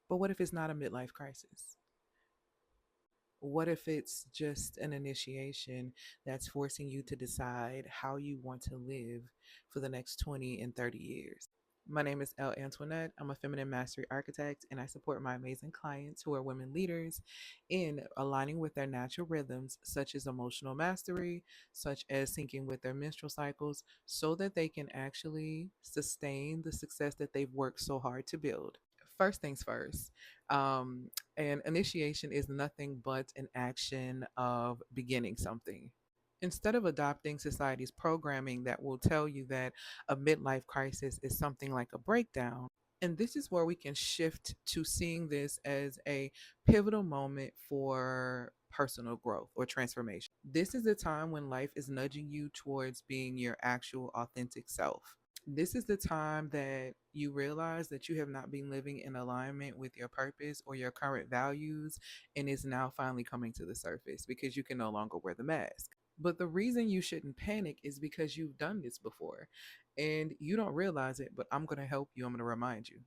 But what if it's not a midlife crisis? What if it's just an initiation that's forcing you to decide how you want to live for the next 20 and 30 years? My name is Elle Antoinette. I'm a feminine mastery architect, and I support my amazing clients who are women leaders in aligning with their natural rhythms, such as emotional mastery, such as syncing with their menstrual cycles, so that they can actually sustain the success that they've worked so hard to build. First things first, um, an initiation is nothing but an action of beginning something. Instead of adopting society's programming that will tell you that a midlife crisis is something like a breakdown, and this is where we can shift to seeing this as a pivotal moment for personal growth or transformation. This is the time when life is nudging you towards being your actual authentic self. This is the time that you realize that you have not been living in alignment with your purpose or your current values, and it's now finally coming to the surface because you can no longer wear the mask. But the reason you shouldn't panic is because you've done this before and you don't realize it, but I'm going to help you. I'm going to remind you.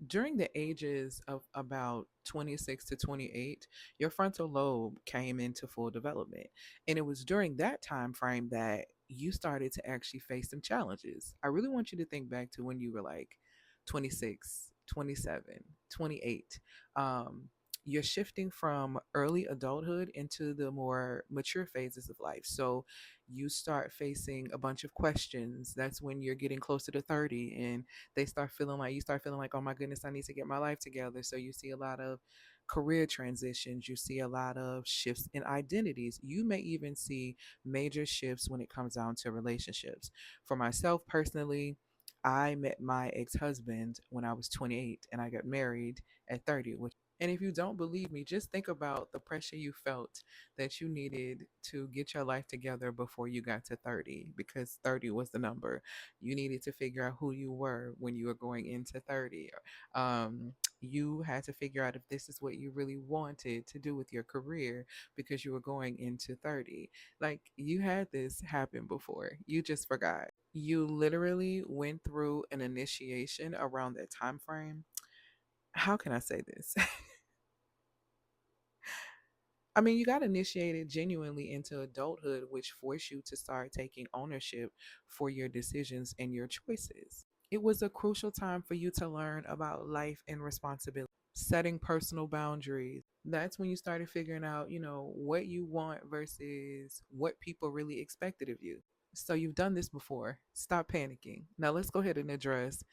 During the ages of about 26 to 28, your frontal lobe came into full development. And it was during that time frame that you started to actually face some challenges. I really want you to think back to when you were like 26, 27, 28. Um, you're shifting from early adulthood into the more mature phases of life. So you start facing a bunch of questions. That's when you're getting closer to 30 and they start feeling like you start feeling like, oh my goodness, I need to get my life together. So you see a lot of career transitions, you see a lot of shifts in identities. You may even see major shifts when it comes down to relationships. For myself personally, I met my ex-husband when I was 28 and I got married at 30, which and if you don't believe me, just think about the pressure you felt that you needed to get your life together before you got to 30 because 30 was the number. You needed to figure out who you were when you were going into 30. You had to figure out if this is what you really wanted to do with your career because you were going into 30. Like you had this happen before. You just forgot. You literally went through an initiation around that time frame. How can I say this? I mean, you got initiated genuinely into adulthood, which forced you to start taking ownership for your decisions and your choices. It was a crucial time for you to learn about life and responsibility, setting personal boundaries. That's when you started figuring out, what you want versus what people really expected of you. So you've done this before. Stop panicking. Now let's go ahead and address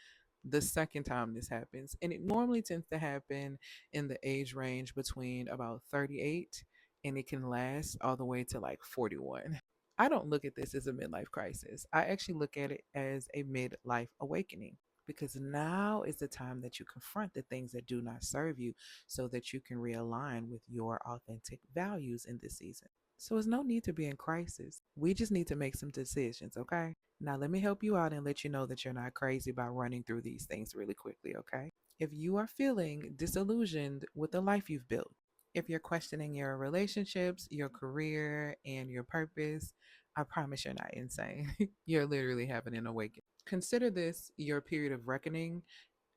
the second time this happens. And it normally tends to happen in the age range between about 38 and it can last all the way to like 41. I don't look at this as a midlife crisis. I actually look at it as a midlife awakening because now is the time that you confront the things that do not serve you so that you can realign with your authentic values in this season. So there's no need to be in crisis. We just need to make some decisions, okay? Now, let me help you out and let you know that you're not crazy by running through these things really quickly, okay? If you are feeling disillusioned with the life you've built, if you're questioning your relationships, your career, and your purpose, I promise you're not insane. You're literally having an awakening. Consider this your period of reckoning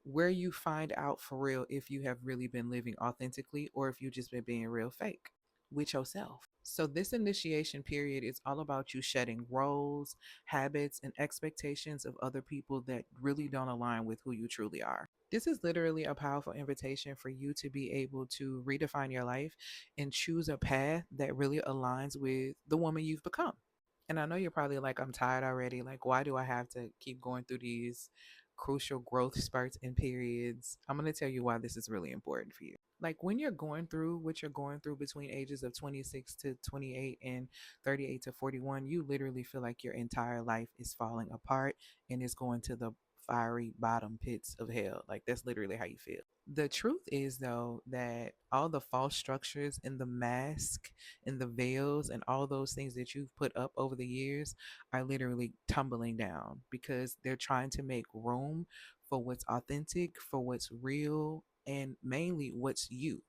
where you find out for real if you have really been living authentically or if you've just been being real fake with yourself. So, this initiation period is all about you shedding roles, habits, and expectations of other people that really don't align with who you truly are. This is literally a powerful invitation for you to be able to redefine your life and choose a path that really aligns with the woman you've become. And I know you're probably like, I'm tired already. Like, why do I have to keep going through these crucial growth spurts and periods? I'm going to tell you why this is really important for you. Like, when you're going through what you're going through between ages of 26 to 28 and 38 to 41, you literally feel like your entire life is falling apart and is going to the fiery bottom pits of hell. Like, that's literally how you feel. The truth is, though, that all the false structures and the mask and the veils and all those things that you've put up over the years are literally tumbling down because they're trying to make room for what's authentic, for what's real, and mainly what's you.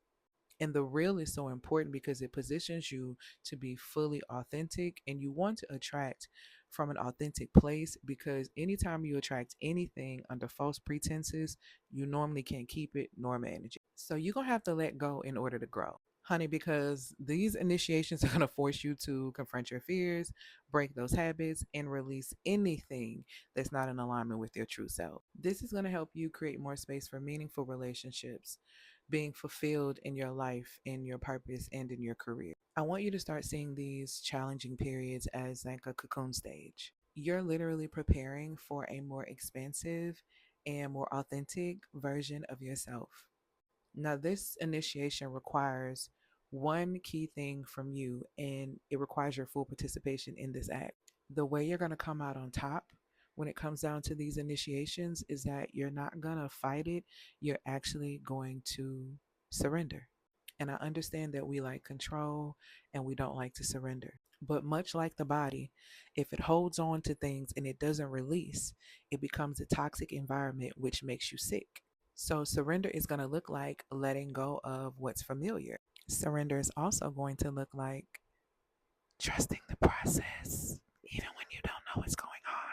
And the real is so important because it positions you to be fully authentic and you want to attract from an authentic place, because anytime you attract anything under false pretenses, you normally can't keep it nor manage it. So you're going to have to let go in order to grow, honey, because these initiations are going to force you to confront your fears, break those habits, and release anything that's not in alignment with your true self. This is going to help you create more space for meaningful relationships, being fulfilled in your life, in your purpose, and in your career. I want you to start seeing these challenging periods as like a cocoon stage. You're literally preparing for a more expansive and more authentic version of yourself. Now, this initiation requires one key thing from you, and it requires your full participation in this act. The way you're going to come out on top when it comes down to these initiations is that you're not going to fight it, you're actually going to surrender. And I understand that we like control and we don't like to surrender. But much like the body, if it holds on to things and it doesn't release, it becomes a toxic environment which makes you sick. So, surrender is going to look like letting go of what's familiar. Surrender is also going to look like trusting the process, even when you don't know what's going on.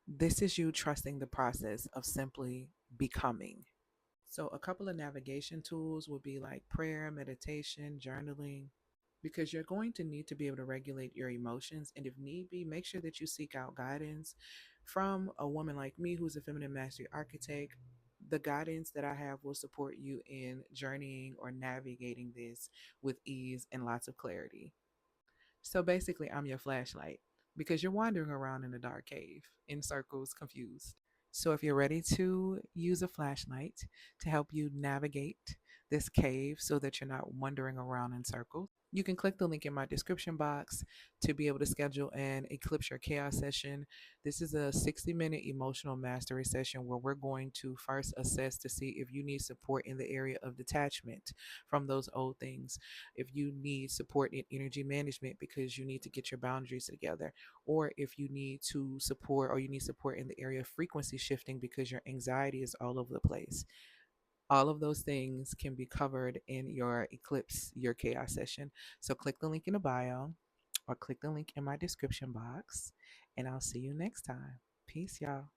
This is you trusting the process of simply becoming. So, a couple of navigation tools would be like prayer, meditation, journaling, because you're going to need to be able to regulate your emotions. And if need be, make sure that you seek out guidance from a woman like me who's a feminine mastery architect. The guidance that I have will support you in journeying or navigating this with ease and lots of clarity. So basically, I'm your flashlight because you're wandering around in a dark cave in circles, confused. So if you're ready to use a flashlight to help you navigate this cave so that you're not wandering around in circles, you can click the link in my description box to be able to schedule an Eclipse Your Chaos session. This is a 60-minute emotional mastery session where we're going to first assess to see if you need support in the area of detachment from those old things, if you need support in energy management because you need to get your boundaries together, or if you need to support or you need support in the area of frequency shifting because your anxiety is all over the place. All of those things can be covered in your Eclipse Your Chaos session. So click the link in the bio or click the link in my description box, and I'll see you next time. Peace, y'all.